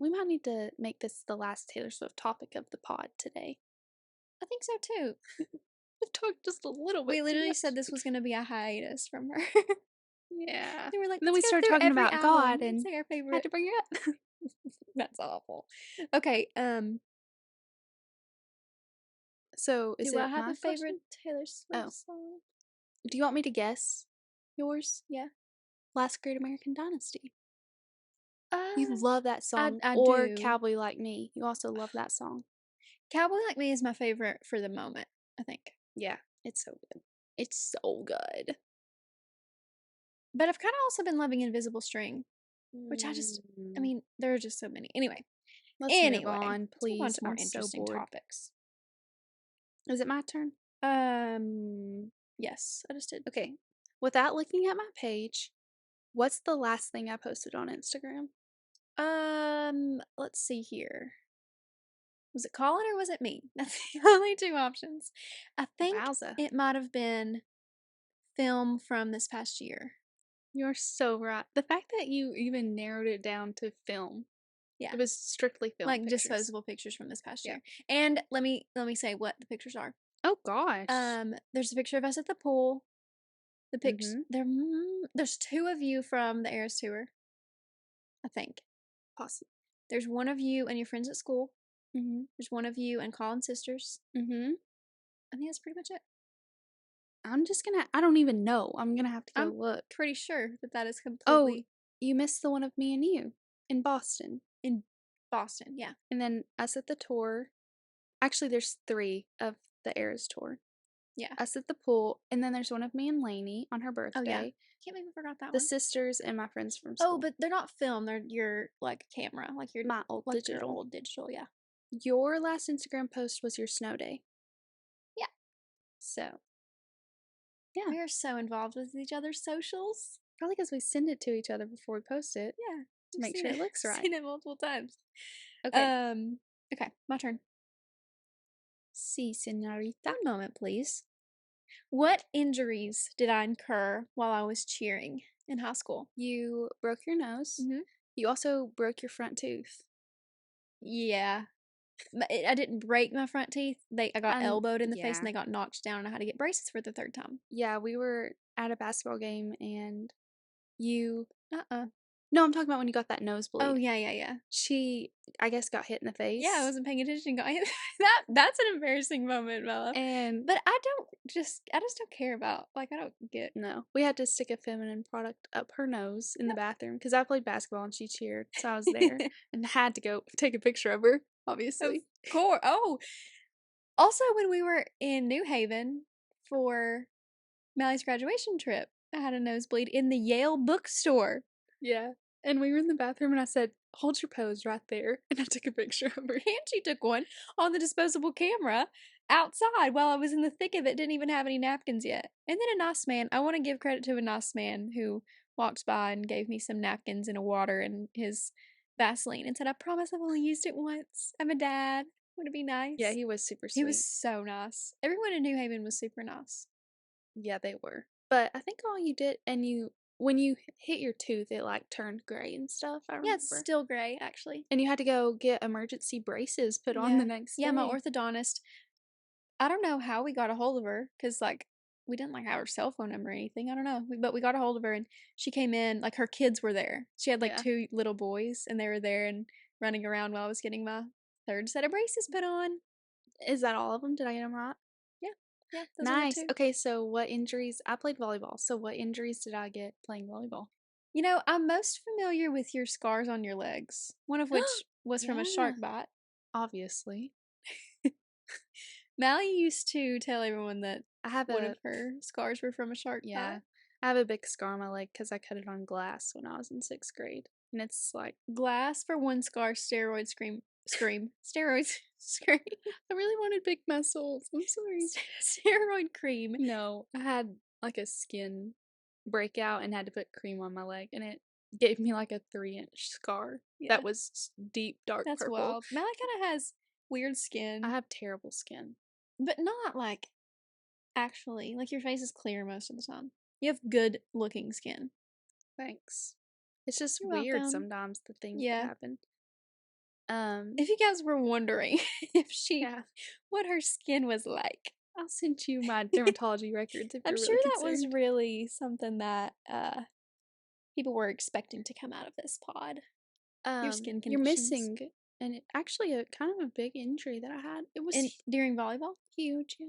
we might need to make this the last Taylor Swift topic of the pod today. I think so too. We've talked just a little bit. We literally said this was going to be a hiatus from her. Yeah. They were like, and then we started talking about God and say our favorite. had to bring it up. That's awful. Okay, so is do it I have my a favorite question? Taylor Swift song? Do you want me to guess yours? Yeah. Last Great American Dynasty. You You love that song. I or do. Cowboy Like Me. You also love that song. Cowboy Like Me is my favorite for the moment, I think. Yeah, it's so good. It's so good. But I've kind of also been loving Invisible String, which I mean, there are just so many. Anyway. Let's move on, please. Let's move on to more I'm interesting so bored. topics. Is it my turn? Yes, I just did. Okay. Without looking at my page, what's the last thing I posted on Instagram? Let's see here. Was it Colin or was it me? That's the only two options. I think it might have been film from this past year. You're so right. The fact that you even narrowed it down to film. Yeah. It was strictly film. Like disposable pictures from this past year. And let me say what the pictures are. Oh gosh. There's a picture of us at the pool. The pictures there's two of you from the Eras tour. I think. Possibly. There's one of you and your friends at school. There's one of you and Colin's sisters. I think that's pretty much it. I don't even know. I'm gonna have to go look. Pretty sure that is completely. Oh, you missed the one of me and you in Boston. In Boston, yeah. And then us at the tour. Actually, there's 3 of the Eras tour. Yeah. Us at the pool, and then there's one of me and Lainey on her birthday. Oh yeah. Can't believe I forgot that one. The sisters and my friends from school. Oh, but they're not film. They're your camera, your my old digital. Your old digital, yeah. Your last Instagram post was your snow day. Yeah. So. Yeah. We are so involved with each other's socials. Probably because we send it to each other before we post it. Yeah. To make sure it looks right. Seen it multiple times. Okay. Okay, my turn. Si, señorita. One moment, please. What injuries did I incur while I was cheering in high school? You broke your nose. You also broke your front tooth. Yeah. I didn't break my front teeth. I got elbowed in the face Yeah. and they got knocked down and I had to get braces for the third time. Yeah, we were at a basketball game and you Uh-uh. no, I'm talking about when you got that Oh, nosebleed. yeah. She, I guess, got hit in the Yeah, I face. wasn't paying attention and got hit. That's an embarrassing moment, Bella. And But I just don't care about, like, I don't get. no, we had to stick a feminine product up her nose in the bathroom because I played basketball and she cheered. So I was there and had to go take a picture of her, Of obviously. course. Oh, also when we were in New Haven for Mally's graduation trip, I had a nosebleed in the Yale bookstore. Yeah. And we were in the bathroom and I said, hold your pose right there. And I took a picture of her. And she took one on the disposable camera outside while I was in the thick of it, didn't even have any napkins yet. And then a nice man, I want to give credit to a nice man who walked by and gave me some napkins and a water and his Vaseline and said, I promise I've only used it once. I'm a dad. Would it be Yeah, nice? he was super He was sweet. so nice. Everyone in New Haven was super nice. Yeah, they were. But I think all you did, and when you hit your tooth, it like turned gray and stuff, I Yeah, it's remember. still gray, actually. And you had to go get emergency braces put on the Yeah. next Yeah, my day. orthodontist, I don't know how we got a hold of her because, like, we didn't like have her cell phone number or anything. I don't know, but we got a hold of her and she came in. Like her kids were there. She had like Yeah. two little boys and they were there and running around while I was getting my third set of braces put on. Is that all of them? Did I get them right? Yeah, yeah, those are the Nice. two. Okay, so what injuries? I played volleyball. So what injuries did I get playing volleyball? You know, I'm most familiar with your scars on your legs. One of which was from a Yeah, shark bite. obviously. Mally used to tell everyone that I have one a of her scars were from a shark yeah, bite. I have a big scar on my leg because I cut it on glass when I was in 6th grade, and it's like Glass for one scar, scream, steroids, scream, I really wanted big muscles. I'm sorry. steroid cream. No, I had like a skin breakout and had to put cream on my leg, and it gave me like a 3-inch scar Yeah, that was deep dark that's purple. wild. Mally kind of has weird I skin, have terrible skin. but not like actually. Like your face is clear most of the time. You have good looking skin. Thanks. It's just You're weird welcome. sometimes the things that Yeah. happen. If you guys were wondering Yeah. what her skin was like, I'll send you my dermatology records if I'm you're sure really that was concerned. really something that people were expecting to come out of this pod. Your skin You're conditions. missing actually a kind of a big injury that I had. It was And during volleyball? huge, yeah.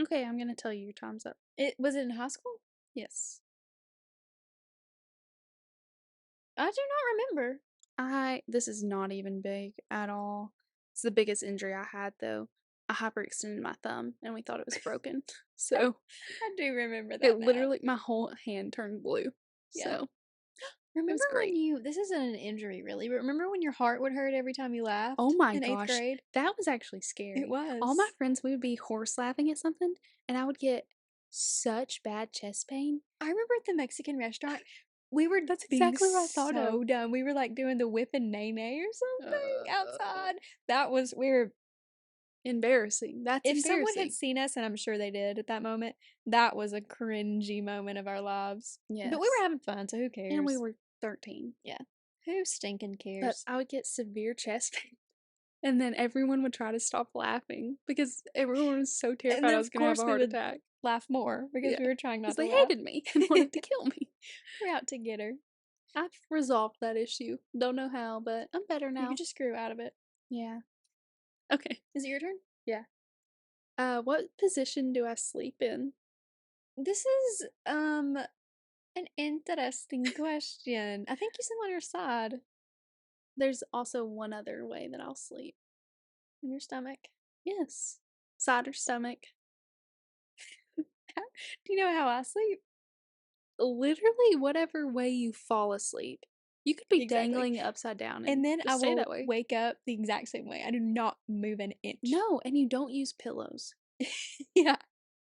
Okay, I'm gonna tell you your time's up. It was it in high school? Yes. I do not remember. This is not even big at all. It's the biggest injury I had though. I hyperextended my thumb and we thought it was broken. So I do remember it that now. literally my whole hand turned blue. Yeah. So it Remember was when great. this isn't an injury really, but remember when your heart would hurt every time you Oh laughed my in eighth gosh, grade? that was actually It scary. All my was. friends, we would be horse laughing at something, and I would get such bad chest pain. I remember at the Mexican restaurant, we were That's being exactly what I thought of. so dumb. We were like doing the whip and nay nay or something Uh, outside. That was we were embarrassing. That's if someone had embarrassing. seen us, and I'm sure they did at that moment, that was a cringy moment of our lives. But we were Yes. having fun, so who And we cares? were 13. Yeah. Who stinking But cares? I would get severe chest pain. And then everyone would try to stop laughing because everyone was so And terrified then, I of was going to have course, a we heart would attack. laugh more because Yeah. we were trying Because not to they laugh. hated me and wanted to kill me. We're out to get her. I've resolved that issue. Don't know how, but I'm better You now. could just grew out of it. Yeah. Okay. Is it your turn? Yeah. What position do I sleep in? This is an interesting question. I think you said on your side. There's also one other way that I'll sleep. In your stomach. Yes. Side or stomach. Do you know how I sleep? Literally, whatever way you fall asleep. You could be Exactly. dangling upside down And and then I just stay that will way. wake up the exact same way. I do not move an inch. No, and you don't use pillows. Yeah.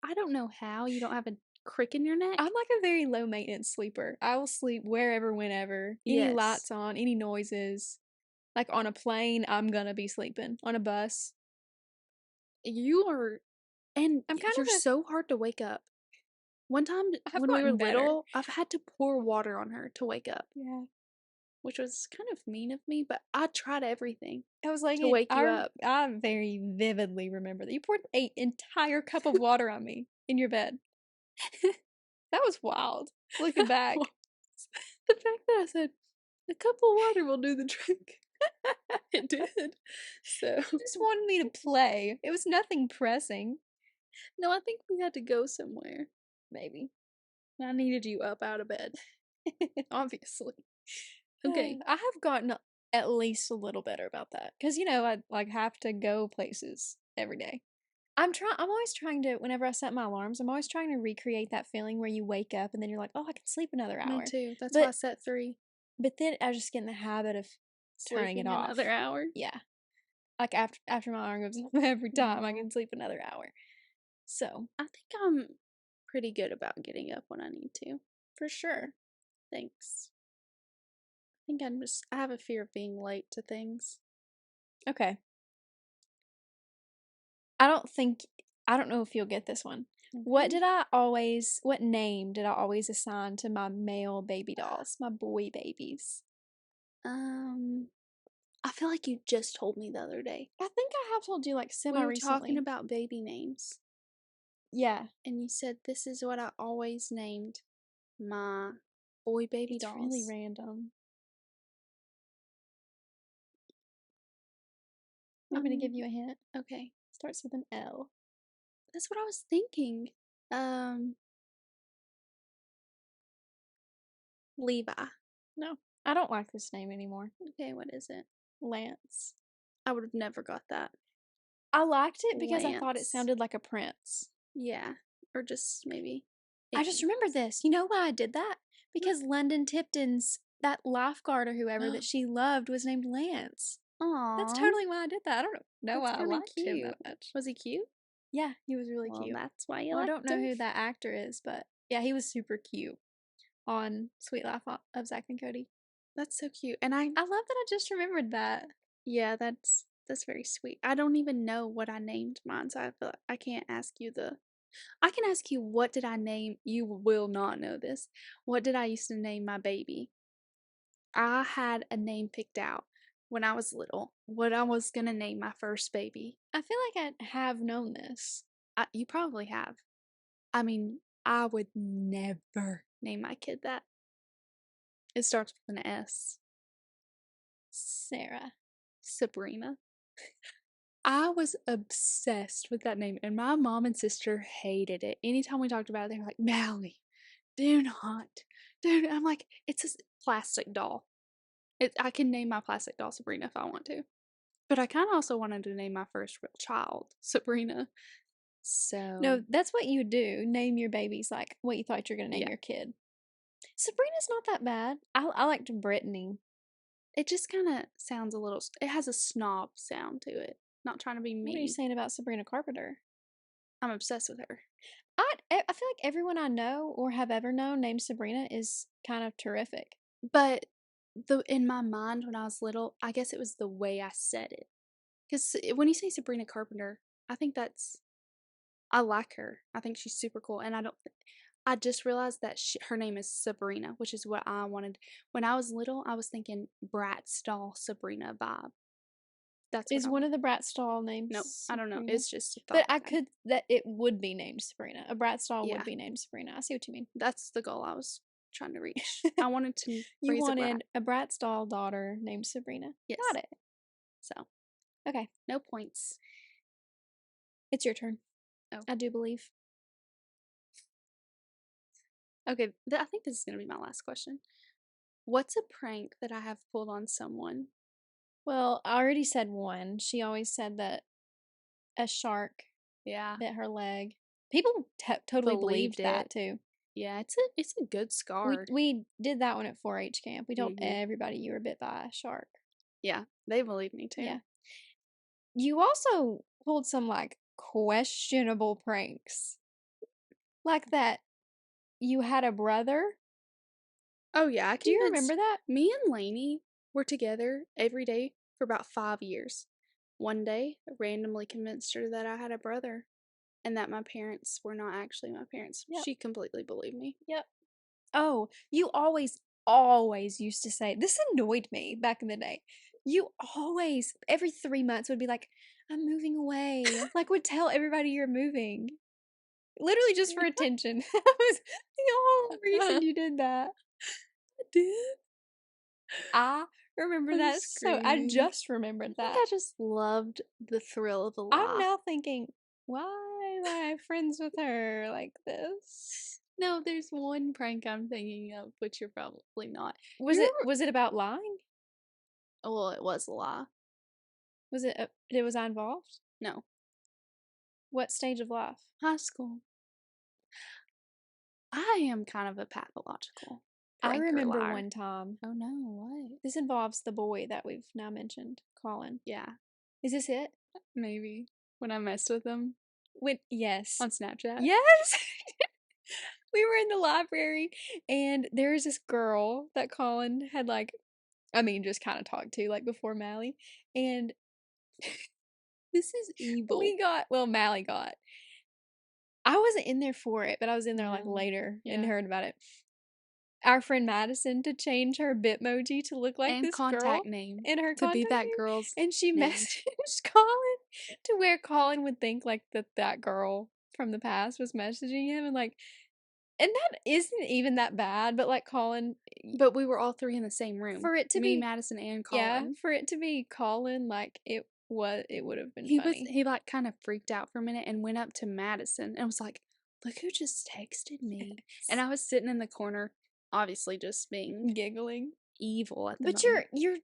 I don't know how you don't have a crick in your neck. I'm like a very low maintenance sleeper. I will sleep wherever, whenever. Any Yes. lights on, any noises. Like on a plane, I'm gonna be sleeping. On a bus. You are, and I'm kind you're of a so hard to wake up. One time I've when we were gotten better. little, I've had to pour water on her to wake up. Yeah. which was kind of mean of me, but I tried everything I was like, to wake you up. I very vividly remember that you poured an entire cup of water on me in your bed. That was wild. Looking back, The fact that I said a cup of water will do the trick, it did. So you just wanted me to play. It was nothing pressing. no, I think we had to go somewhere. Maybe. I needed you up out of bed, obviously. Okay. I have gotten at least a little better about that because I like have to go places every day. I'm always trying to. Whenever I set my alarms, I'm always trying to recreate that feeling where you wake up and then you're like, oh, I can sleep another Me hour. too. That's why I But set 3. but then I just get in the habit of turning it Sleeping off. another hour. Yeah, like after my alarm goes off every time, I can sleep another hour. So I think I'm pretty good about getting up when I need to. for sure. Thanks. I think I have a fear of being late to things. Okay. I don't know if you'll get this one. What name did I always assign to my male baby dolls, my boy babies? I feel like you just told me the other day. I think I have told you like We were semi-recently. talking about baby names. Yeah. And you said this is what I always named my boy baby It's dolls. really random. I'm gonna give you a hint. Okay. Starts with an L. That's what I was thinking. Levi. No, I don't like this name anymore. Okay, what is it? Lance. I would have never got that. I liked it because I thought it Lance. sounded like a prince. Yeah. Or just maybe. I just remembered this. You know why I did that? Because London Tipton's, that lifeguard or whoever that she loved was named Lance. Aww. That's totally why I did that. I don't know why I liked him cute. that much. Was he cute? Yeah, he was really cute. That's why you I liked don't know him. who that actor is, but yeah, he was super cute on Sweet Life of Zach and Cody. That's so cute. And I love that I just remembered that. Yeah, that's very sweet. I don't even know what I named mine, so I feel like I can't ask you I can ask you what did I name. You will not know this. What did I used to name my baby? I had a name picked out when I was little. What I was gonna name my first baby. I feel like I have known this. You probably have. I mean, I would never name my kid that. It starts with an S. Sarah. Sabrina. I was obsessed with that name, and my mom and sister hated it. Anytime we talked about it, they were like, Mallie, do not. Dude, I'm like, it's a plastic doll. I can name my plastic doll Sabrina if I want to. But I kind of also wanted to name my first real child Sabrina. So. No, that's what you do. Name your babies like what you thought you were going to name your kid. Sabrina's not that bad. I liked Brittany. It just kind of sounds a little, it has a snob sound to it. Not trying to be mean. What are you saying about Sabrina Carpenter? I'm obsessed with her. I feel like everyone I know or have ever known named Sabrina is kind of terrific. But in my mind when I was little, I guess it was the way I said it. Because when you say Sabrina Carpenter, I think I like her. I think she's super cool. And I just realized that her name is Sabrina, which is what I wanted. When I was little, I was thinking Bratz doll Sabrina vibe. Is one of the Bratz doll names? No, I don't know. It's just a thought. But that it would be named Sabrina. A Bratz doll would be named Sabrina. I see what you mean. That's the goal I was trying to reach. I wanted to You wanted a Bratz doll daughter named Sabrina. Yes. Got it. So. Okay. No points. It's your turn. Oh. I do believe. Okay, I think this is going to be my last question. What's a prank that I have pulled on someone? Well, I already said one. She always said that a shark bit her leg. People totally believed that too. Yeah, it's a good scar. We did that one at 4-H camp. We told everybody you were bit by a shark. Yeah, they believed me too. Yeah. You also pulled some like questionable pranks. Like that you had a brother. Oh yeah, do you remember that? Me and Lainey were together every day for about 5 years. One day, I randomly convinced her that I had a brother and that my parents were not actually my parents. Yep. She completely believed me. Yep. Oh, you always always used to say, this annoyed me back in the day. You always, every 3 months, would be like, I'm moving away. Like, would tell everybody you're moving. Literally just for attention. That was the whole reason you did that. I did. I remember I'm that I screaming. just remembered I think that. I just loved the thrill of a I'm lie. now thinking, why am I friends with her like this? No, there's one prank I'm thinking of, which you're probably not. Was it about lying? Well, it was a lie. Was I involved? No, What stage of life? high school. I am kind of a pathological I pranker remember liar. one time. Oh no, what? This involves the boy that we've now mentioned, Colin. Yeah, Is this it? maybe. When I messed with him Yes. on Snapchat. Yes. We were in the library and there's this girl that Colin had just kind of talked to before Mallie, and This is evil. Mallie got. I wasn't in there for it, but I was in there No. later and Yeah. heard about it. Our friend Madison to change her Bitmoji to look like And this contact girl name in her to be contact that name, girl's and she name. messaged Colin to where Colin would think that girl from the past was messaging him, and that isn't even that bad, but Colin, But we were all three in the same room. for it to Me, be Madison, and yeah, Colin. for it to be Colin, it would have been He funny. kind of freaked out for a minute and went up to Madison and was like, "Look who just texted me." And I was sitting in the corner, obviously just being Giggling. evil at the But moment. you're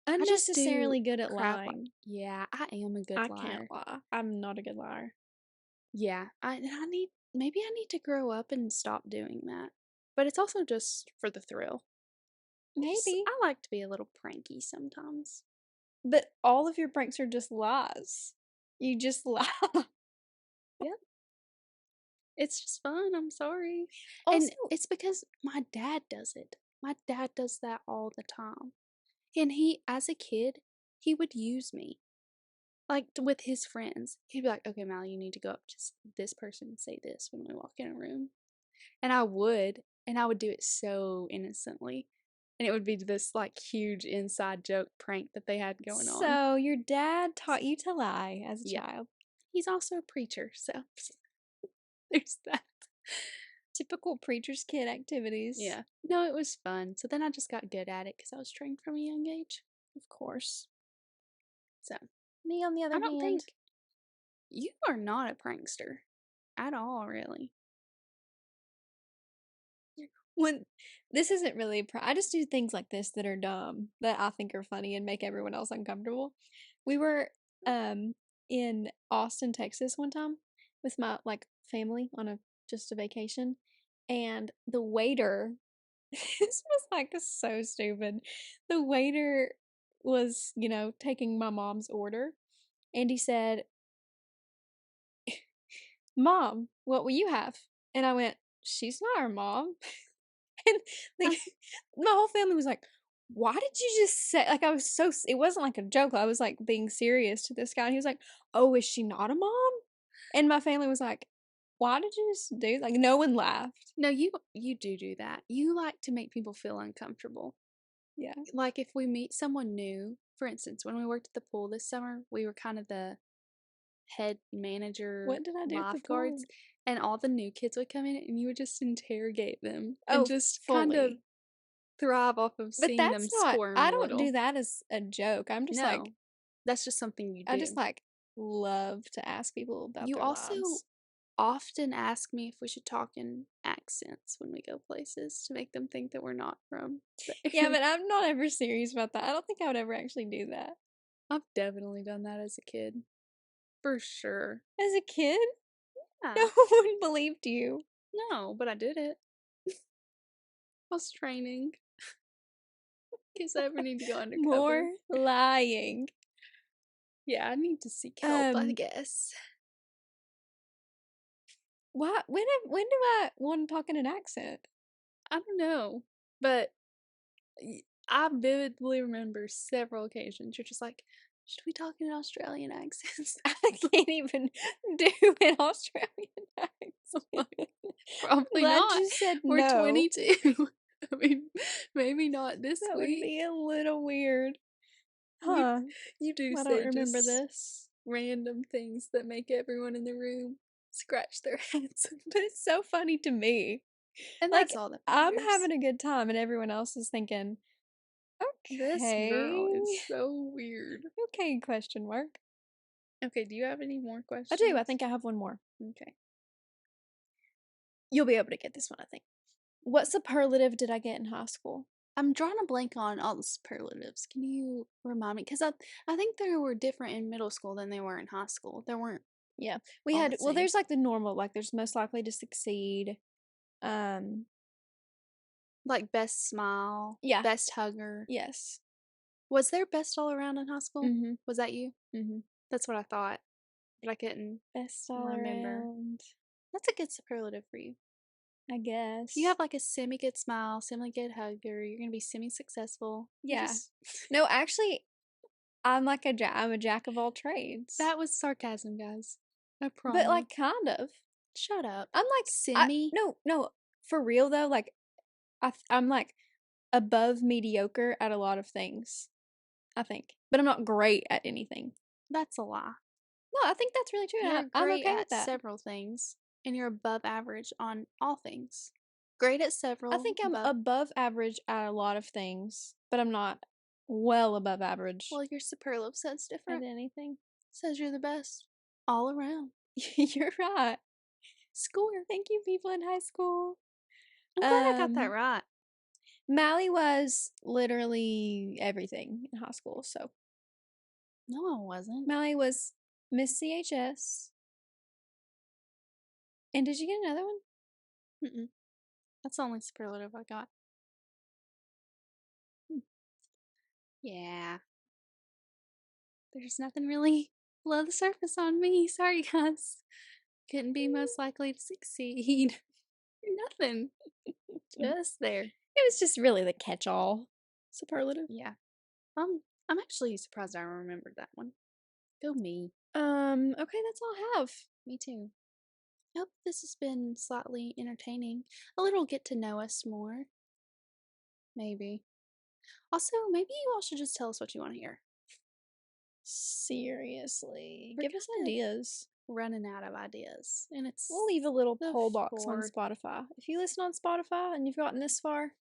I just do unnecessarily good at crap. lying. Yeah, I am a good I liar. can't lie. I'm not a good liar. Yeah, I need to grow up and stop doing that. But it's also just for the thrill. Maybe. I like to be a little pranky sometimes. But all of your pranks are just lies. You just lie. Yep. It's just fun, I'm sorry. Also, And it's because my dad does it. My dad does that all the time. And as a kid, he would use me. With his friends. He'd be like, okay, Mallie, you need to go up to this person and say this when we walk in a room. And I would do it so innocently. And it would be this huge inside joke prank that they had going on. so your dad taught you to lie as a Yeah. child. He's also a preacher, so there's that. Typical preacher's kid activities. Yeah. No, it was fun. So then I just got good at it because I was trained from a young age. Of course. So Me, on the other I don't hand, think you are not a prankster at all, really. when this isn't really I just do things like this that are dumb that I think are funny and make everyone else uncomfortable. We were in Austin, Texas one time with my family on just a vacation, and the waiter this was so stupid. The waiter was, taking my mom's order, and he said, "Mom, what will you have?" And I went, "She's not our mom." And my whole family was like, "Why did you just say?" I was it wasn't like a joke. I was being serious to this guy. And he was like, "Oh, is she not a mom?" And my family was like, "Why did you just do?" No one laughed. No, you do that. You like to make people feel uncomfortable. Yeah. If we meet someone new, for instance, when we worked at the pool this summer, we were kind of the head manager What did I do at the lifeguards, pool? and all the new kids would come in and you would just interrogate them Oh, and just kind of fully. thrive off of But seeing them that's not. squirm I a don't little. do that as a joke. I'm just No, that's just something you I just do. love to ask people about You their also lives. often ask me if we should talk in accents when we go places to make them think that we're not from the Yeah, area. but I'm not ever serious about that. I don't think I would ever actually do that. I've definitely done that as a kid. For sure. As a kid, Yeah. no one believed you. No, but I did it. I was training. In case I ever need to go undercover. More lying. Yeah, I need to seek help, I guess. Why? When do I want to talk in an accent? I don't know. But I vividly remember several occasions you're just like, should we talk in an Australian accent? I can't even do an Australian accent. Probably Glad not. you said We're no. 22. I mean, maybe not this That would week. be a little weird. You, Huh. you do I don't say remember just this. random things that make everyone in the room scratch their heads. But it's so funny to me. And Like, that's all that I'm matters. having a good time, and everyone else is thinking, This girl okay. is so weird. Okay, question mark. Okay, do you have any more I questions? do. I think I have one more. Okay. You'll be able to get this one, I think. What superlative did I get in high school? I'm drawing a blank on all the superlatives. Can you remind me? Because I think they were different in middle school than they were in high school. They weren't Yeah. We all had, the well, same. there's like the normal, like there's most likely to succeed. Um, Like best smile, yeah. best hugger. Yes. Was there best all around in high school? Mm-hmm. Was that you? Mm-hmm. That's what I thought, but I couldn't Best all remember. around, That's a good superlative for you. I guess. You have like a semi good smile, semi good hugger. You're gonna be semi successful. Yeah. No, actually, I'm like I'm a jack of all trades. That was sarcasm, guys. I promise. But like kind of. Shut up. I'm like Semi. no, for real though, like I'm like above mediocre at a lot of things, I think. But I'm not great at anything. That's a lie. No, I think that's really true. You're I'm great okay with at that. several things, and you're above average on all things. Great at several. I think I'm above average at a lot of things, but I'm not well above average Well, your superlative says at different. anything. Says you're the best all around. You're right. Score. Thank you, people in high school. I'm glad I got that right. Mallie was literally everything in high school, so. No, I wasn't. Mallie was Miss CHS. And did you get another one? Mm-mm. That's the only superlative I got. Yeah. There's nothing really below the surface on me. Sorry, guys. Couldn't be most likely to succeed. Nothing. Just there. It was just really the catch-all superlative. Yeah. I'm actually surprised I remembered that one. Go me. Okay, that's all I have. Me too. I hope this has been slightly entertaining. A little get to know us more. Maybe. Also, maybe you all should just tell us what you want to hear. Seriously. We're Give us kinda ideas. running out of ideas. And it's We'll leave a little the poll box on 4th. Spotify. If you listen on Spotify and you've gotten this far,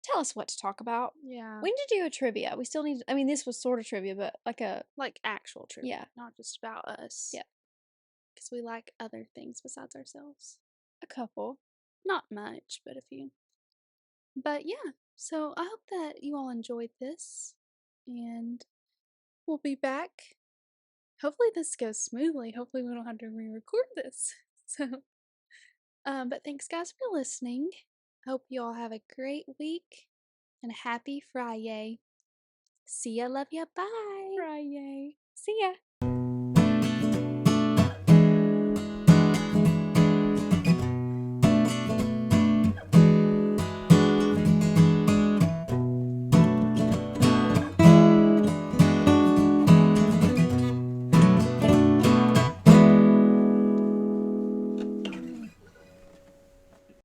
tell us what to talk about. Yeah. We need to do a trivia. We still need, I mean, this was sort of trivia, but like a, Like actual trivia. Yeah. Not just about us. Yeah. Because we like other things besides ourselves. a couple. Not much, but a few. But yeah, so I hope that you all enjoyed this. And we'll be back. Hopefully this goes smoothly. Hopefully we don't have to re-record this. So, but thanks guys for listening. Hope you all have a great week and a happy Friday. See ya, love ya, bye. Friday. See ya.